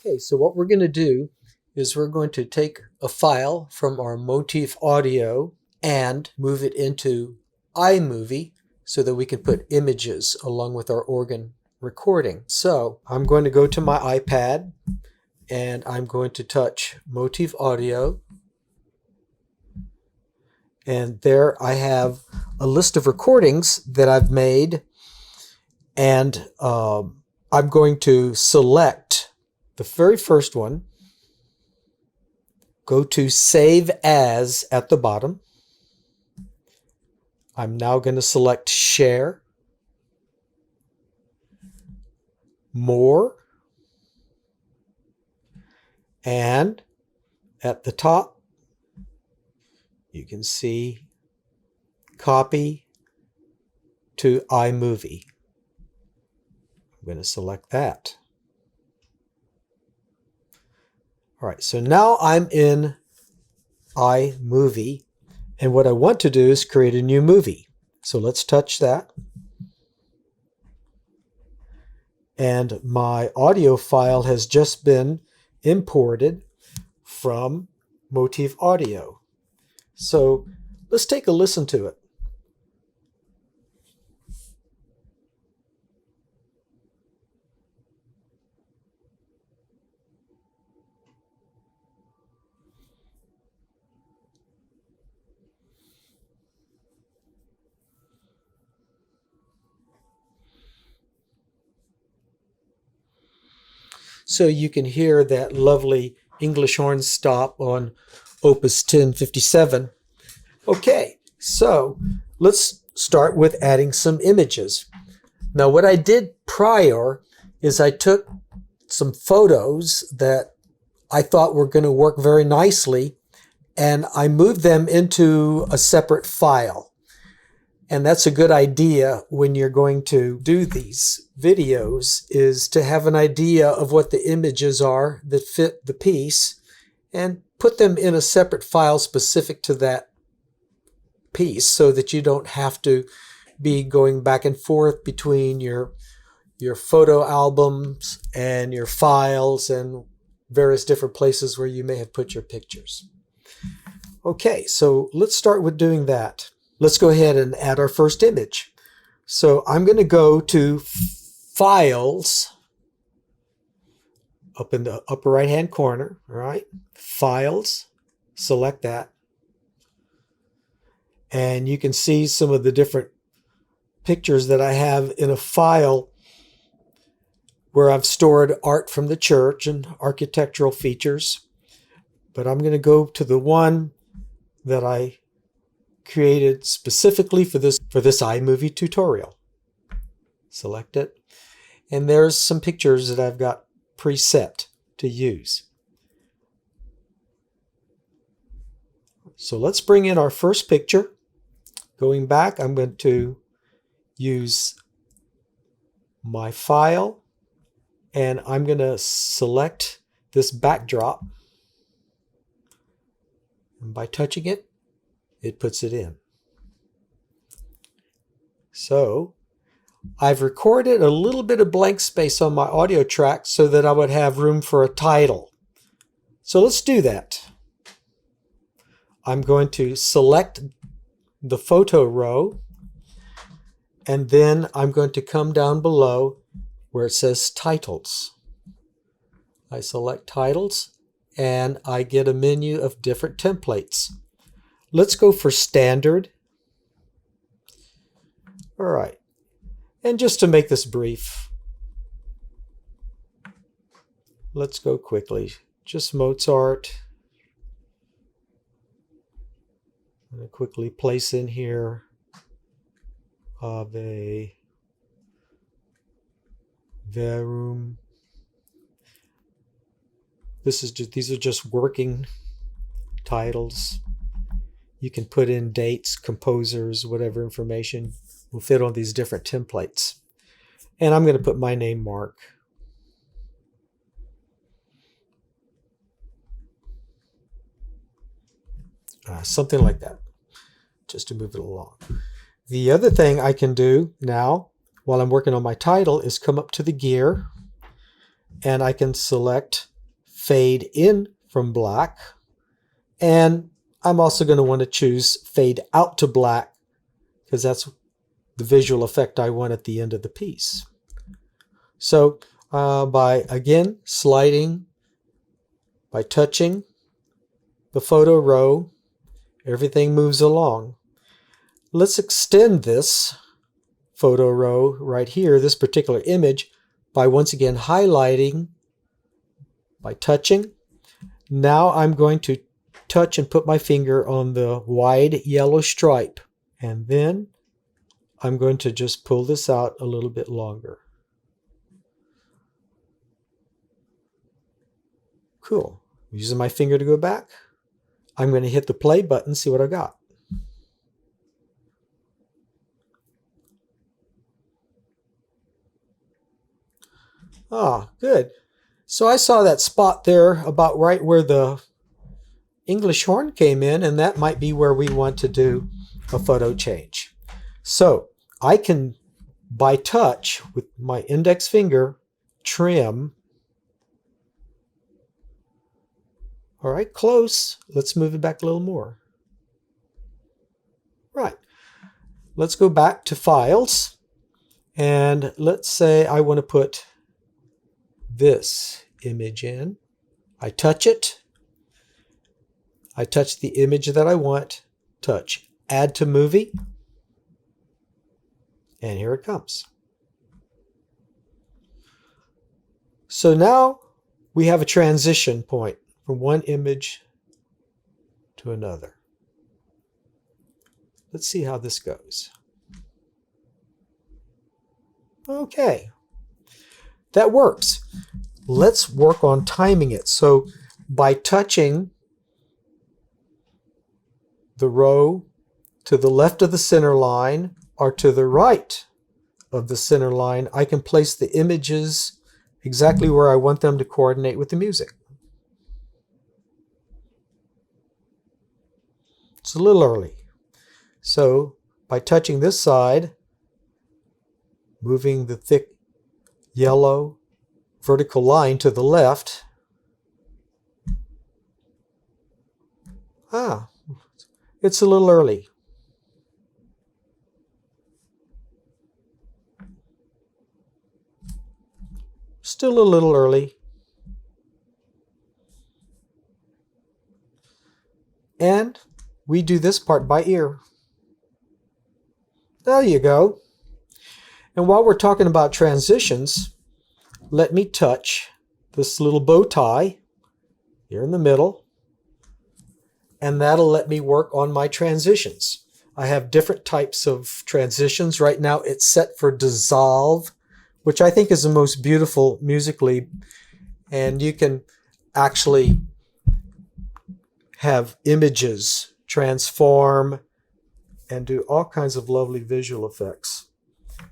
Okay, so what we're going to do is we're going to take a file from our Motif audio and move it into iMovie so that we can put images along with our organ recording. So I'm going to go to my iPad and I'm going to touch Motif audio. And there I have a list of recordings that I've made, and I'm going to select the very first one, go to Save As at the bottom. I'm now going to select Share, More, and at the top you can see Copy to iMovie. I'm going to select that. All right, so now I'm in iMovie, and what I want to do is create a new movie. So let's touch that. And my audio file has just been imported from Motif Audio. So let's take a listen to it. So you can hear that lovely English horn stop on Opus 1057. Okay, so let's start with adding some images. Now what I did prior is I took some photos that I thought were going to work very nicely, and I moved them into a separate file. And that's a good idea when you're going to do these videos, is to have an idea of what the images are that fit the piece and put them in a separate file specific to that piece so that you don't have to be going back and forth between your photo albums and your files and various different places where you may have put your pictures. Okay, so let's start with doing that. Let's go ahead and add our first image. So I'm going to go to Files, up in the upper right hand corner, all right? Files, select that. And you can see some of the different pictures that I have in a file where I've stored art from the church and architectural features. But I'm going to go to the one that I created specifically for this iMovie tutorial. Select it. And there's some pictures that I've got preset to use. So let's bring in our first picture. Going back, I'm going to use my file, and I'm going to select this backdrop. And by touching it, it puts it in. So I've recorded a little bit of blank space on my audio track so that I would have room for a title. So let's do that. I'm going to select the photo row, and then I'm going to come down below where it says Titles. I select Titles, and I get a menu of different templates. Let's go for Standard. All right. And just to make this brief, let's go quickly. Just Mozart. I'm going to quickly place in here Ave Verum. These are just working titles. You can put in dates, composers, whatever information will fit on these different templates. And I'm going to put my name, Mark. Something like that, just to move it along. The other thing I can do now, while I'm working on my title, is come up to the gear, and I can select fade in from black. And I'm also going to want to choose fade out to black because that's the visual effect I want at the end of the piece. So by, again, sliding, by touching the photo row, everything moves along. Let's extend this photo row right here, this particular image, by once again highlighting, by touching. Now I'm going to touch and put my finger on the wide yellow stripe, and then I'm going to just pull this out a little bit longer. Cool. Using my finger to go back, I'm going to hit the play button, see what I got. Ah, good. So I saw that spot there about right where the English horn came in, and that might be where we want to do a photo change. So I can, by touch with my index finger, trim. All right, close. Let's move it back a little more. Right. Let's go back to Files, and let's say I want to put this image in. I touch it. I touch the image that I want. Touch Add to Movie. And here it comes. So now we have a transition point from one image to another. Let's see how this goes. Okay. That works. Let's work on timing it. So by touching the row to the left of the center line or to the right of the center line, I can place the images exactly where I want them to coordinate with the music. It's a little early. So by touching this side, moving the thick yellow vertical line to the left. It's a little early. Still a little early. And we do this part by ear. There you go. And while we're talking about transitions, let me touch this little bow tie here in the middle, and that'll let me work on my transitions. I have different types of transitions. Right now it's set for dissolve, which I think is the most beautiful musically, and you can actually have images transform and do all kinds of lovely visual effects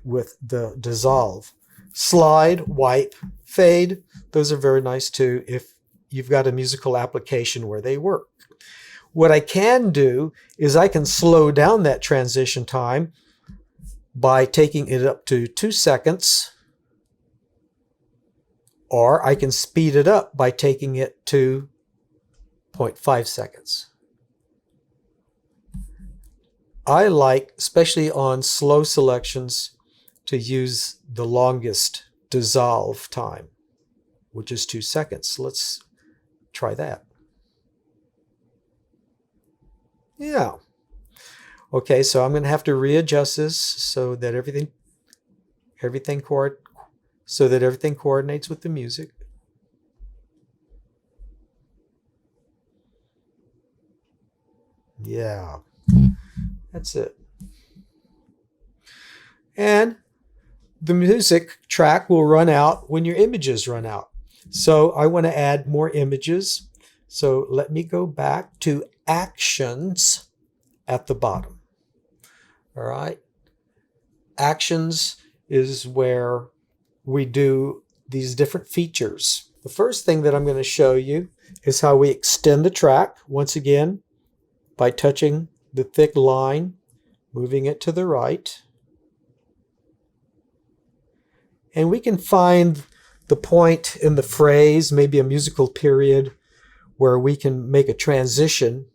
with the dissolve. Slide, wipe, fade, those are very nice too if you've got a musical application where they work. What I can do is I can slow down that transition time by taking it up to 2 seconds, or I can speed it up by taking it to 0.5 seconds. I like, especially on slow selections, to use the longest dissolve time, which is 2 seconds. Let's try that. Yeah. Okay, so I'm going to have to readjust this so that everything coordinates with the music. Yeah. That's it. And the music track will run out when your images run out. So I want to add more images. So let me go back to Actions at the bottom. All right. Actions is where we do these different features. The first thing that I'm going to show you is how we extend the track. Once again, by touching the thick line, moving it to the right. And we can find the point in the phrase, maybe a musical period, where we can make a transition.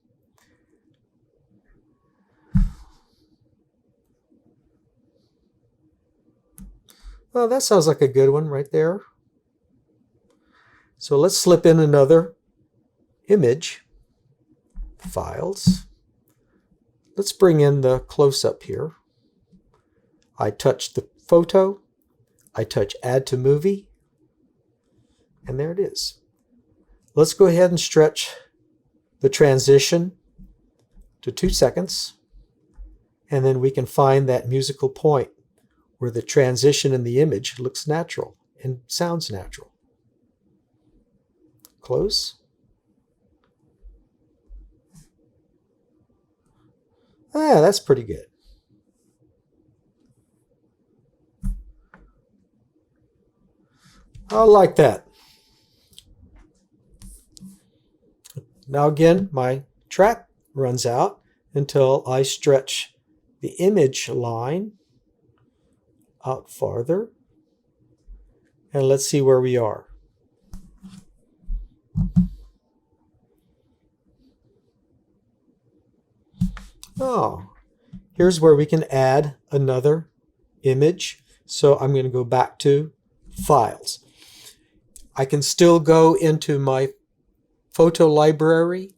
Well, that sounds like a good one right there. So let's slip in another image. Files. Let's bring in the close-up here. I touch the photo. I touch Add to Movie. And there it is. Let's go ahead and stretch the transition to 2 seconds. And then we can find that musical point where the transition in the image looks natural and sounds natural. Close. Ah, that's pretty good. I like that. Now again, my track runs out until I stretch the image line out farther. And let's see where we are. Oh, here's where we can add another image. So I'm going to go back to Files. I can still go into my photo library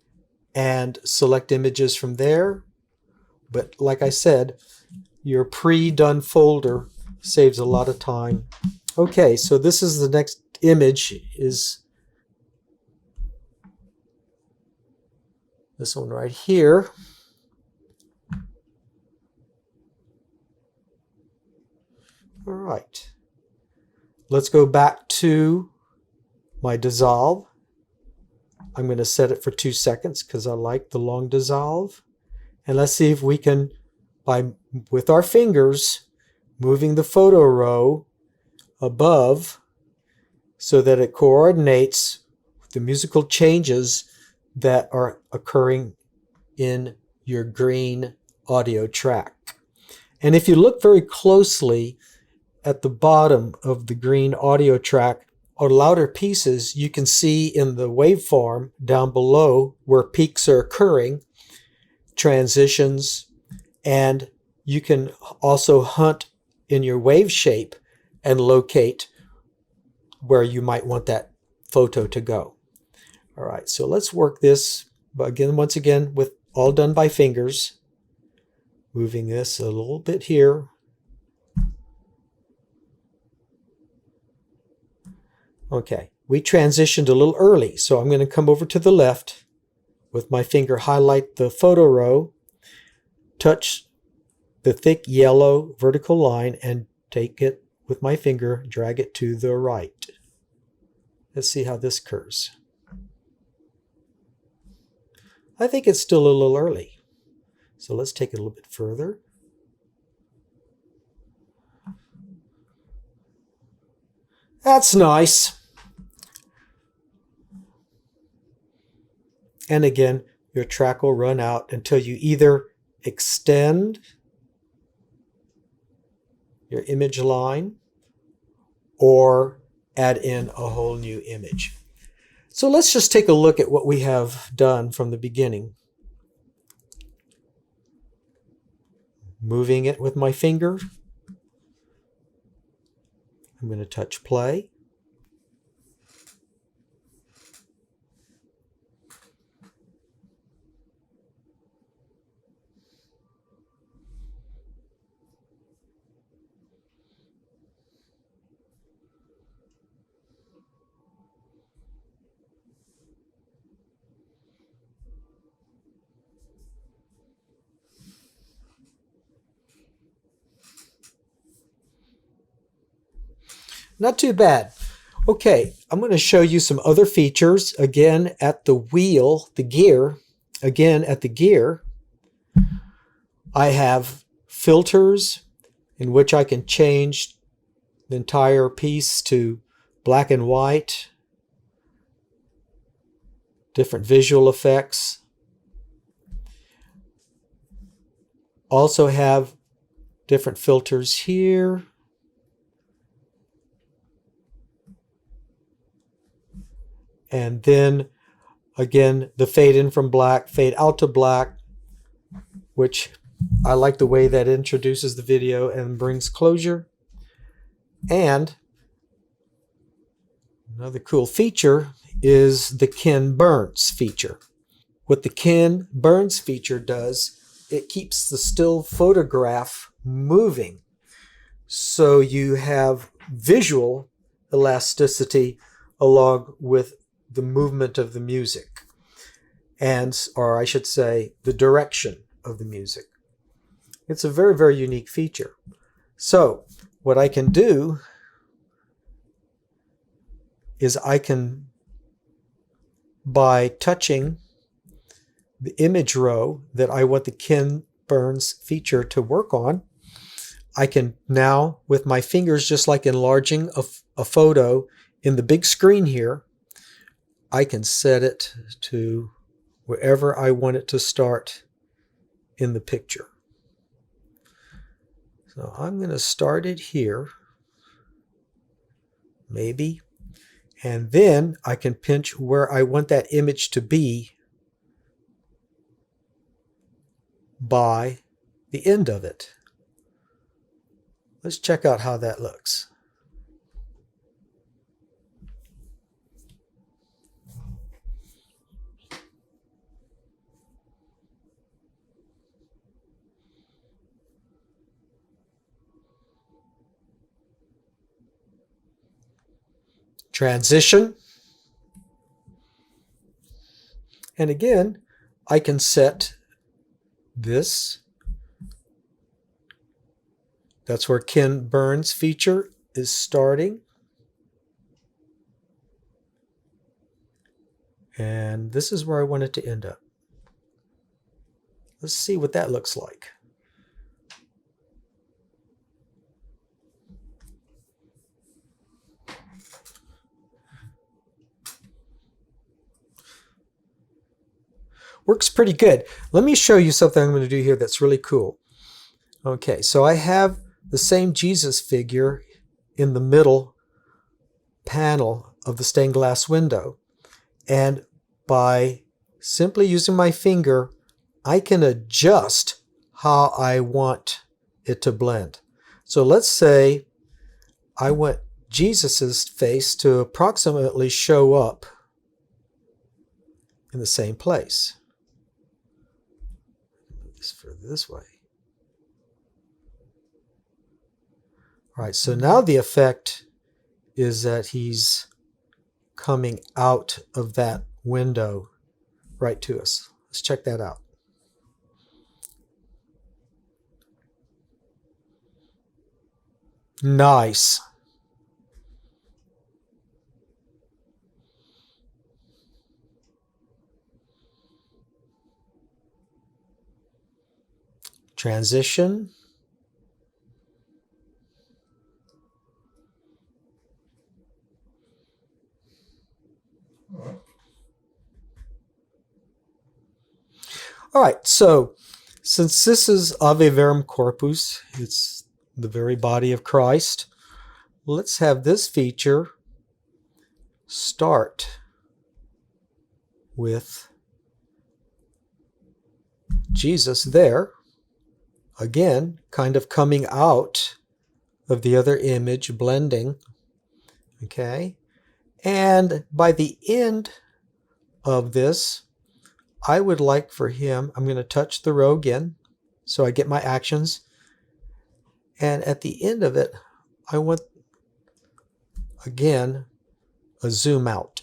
and select images from there. But like I said, your pre-done folder saves a lot of time. Okay, so this is the next image, is this one right here. All right. Let's go back to my dissolve. I'm going to set it for 2 seconds because I like the long dissolve. And let's see if we can, with our fingers, moving the photo row above so that it coordinates the musical changes that are occurring in your green audio track. And if you look very closely at the bottom of the green audio track or louder pieces, you can see in the waveform down below where peaks are occurring, transitions, and you can also hunt in your wave shape and locate where you might want that photo to go. All right, so let's work this once again with all done by fingers, moving this a little bit here. Okay, we transitioned a little early, so I'm going to come over to the left with my finger, highlight the photo row, touch the thick yellow vertical line, and take it with my finger, drag it to the right. Let's see how this occurs. I think it's still a little early, so let's take it a little bit further. That's nice. And again, your track will run out until you either extend your image line or add in a whole new image. So let's just take a look at what we have done from the beginning. Moving it with my finger. I'm going to touch play. Not too bad. Okay, I'm going to show you some other features. Again, at the wheel, the gear, I have filters in which I can change the entire piece to black and white, different visual effects. Also have different filters here. And then again, the fade in from black, fade out to black, which I like the way that introduces the video and brings closure. And another cool feature is the Ken Burns feature. What the Ken Burns feature does, it keeps the still photograph moving. So you have visual elasticity along with the movement of the music, or I should say, the direction of the music. It's a very, very unique feature. So what I can do is I can, by touching the image row that I want the Ken Burns feature to work on, I can now, with my fingers, just like enlarging a photo in the big screen here, I can set it to wherever I want it to start in the picture. So I'm going to start it here, maybe, and then I can pinch where I want that image to be by the end of it. Let's check out how that looks. Transition. And again, I can set this. That's where Ken Burns feature is starting. And this is where I want it to end up. Let's see what that looks like. Works pretty good. Let me show you something I'm going to do here that's really cool. Okay, so I have the same Jesus figure in the middle panel of the stained glass window. And by simply using my finger, I can adjust how I want it to blend. So let's say I want Jesus's face to approximately show up in the same place. This way. All right, so now the effect is that he's coming out of that window right to us. Let's check that out. Nice. Transition. All right, so since this is Ave Verum Corpus, it's the very body of Christ, let's have this feature start with Jesus there, again, kind of coming out of the other image, blending, okay? And by the end of this, I would like for him, I'm going to touch the row again, so I get my actions. And at the end of it, I want, again, a zoom out.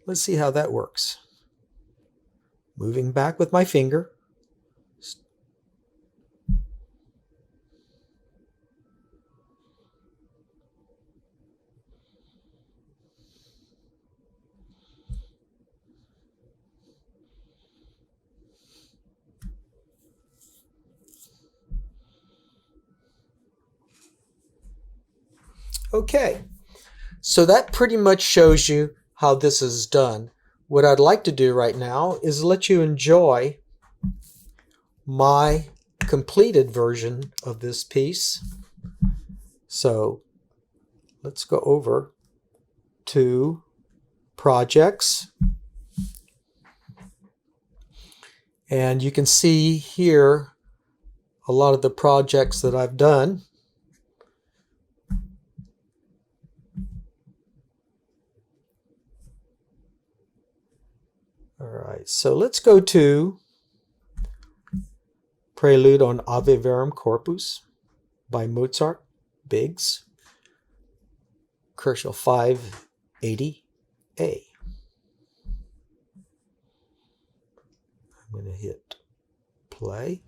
Let's see how that works. Moving back with my finger. Okay, so that pretty much shows you how this is done. What I'd like to do right now is let you enjoy my completed version of this piece. So let's go over to projects. And you can see here a lot of the projects that I've done. All right, so let's go to Prelude on Ave Verum Corpus by Mozart, Biggs, Kershaw 580A. I'm going to hit play.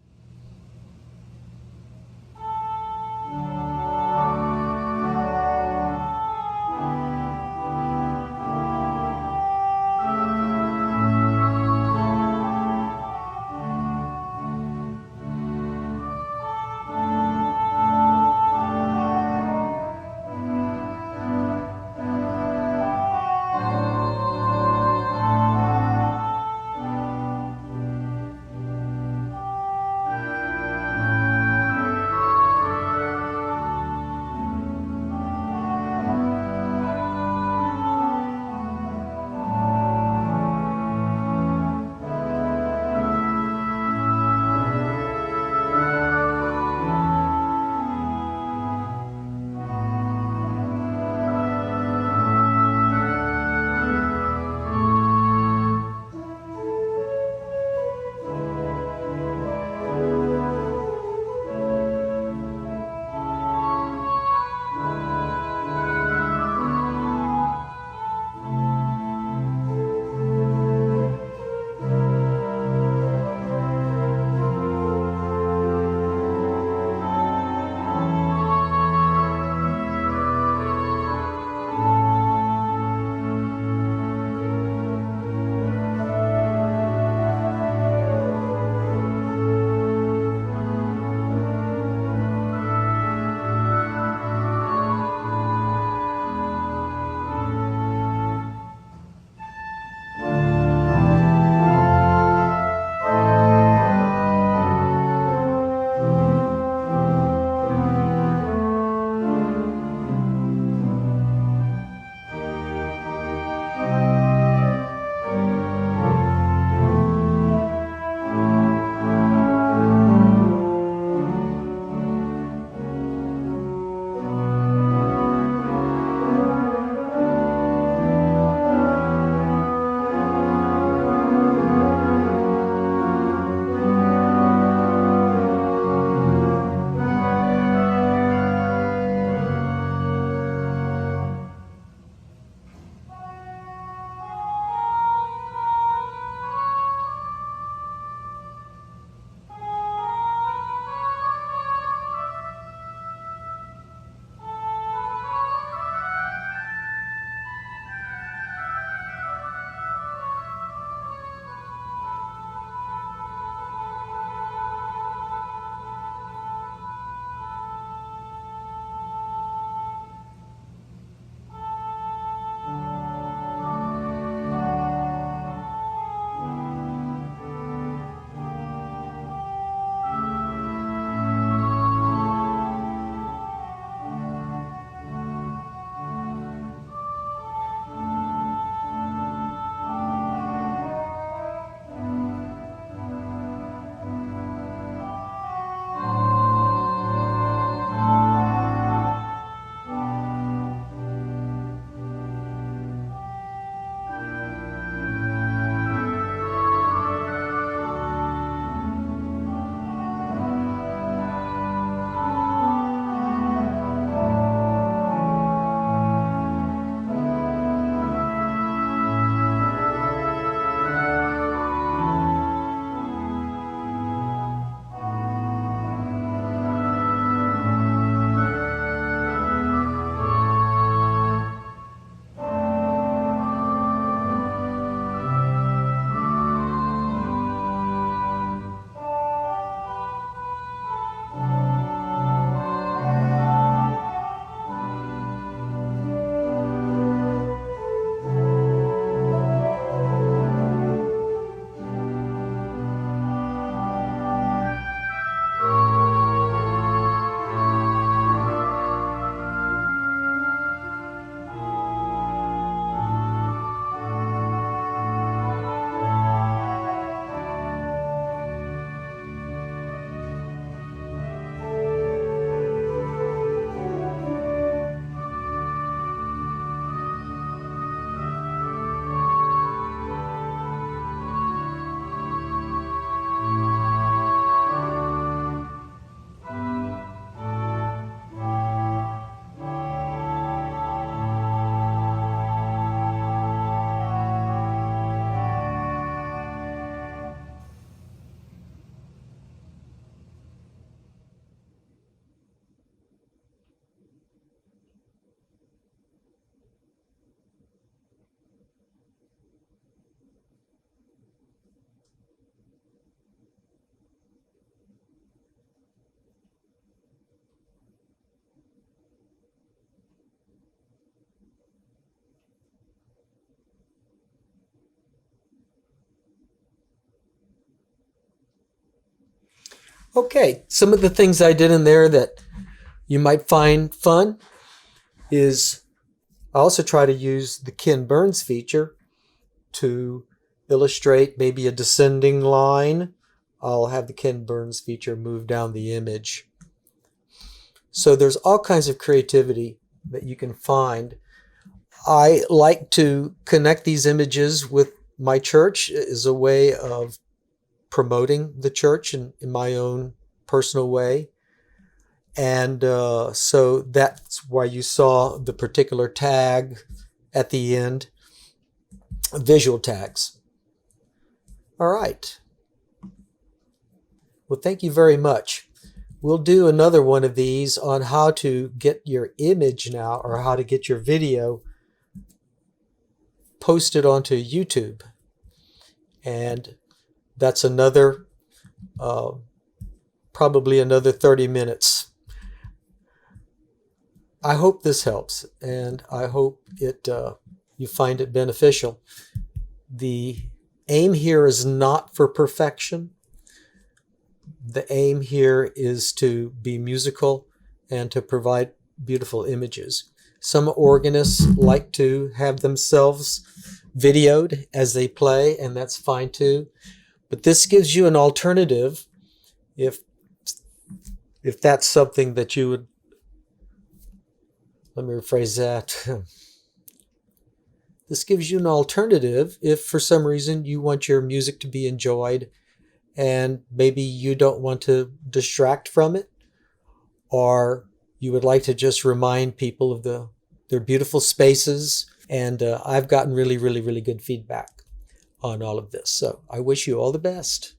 Okay, some of the things I did in there that you might find fun is I also try to use the Ken Burns feature to illustrate maybe a descending line. I'll have the Ken Burns feature move down the image. So there's all kinds of creativity that you can find. I like to connect these images with my church as a way of promoting the church in my own personal way. And so that's why you saw the particular tag at the end, visual tags. All right. Well, thank you very much. We'll do another one of these on how to get your image now, or how to get your video posted onto YouTube. And that's another, probably another 30 minutes. I hope this helps, and I hope you find it beneficial. The aim here is not for perfection. The aim here is to be musical and to provide beautiful images. Some organists like to have themselves videoed as they play, and that's fine too. But this gives you an alternative if that's something that you would, let me rephrase that. This gives you an alternative if for some reason you want your music to be enjoyed and maybe you don't want to distract from it, or you would like to just remind people of their beautiful spaces. And I've gotten really, really, really good feedback on all of this. So I wish you all the best.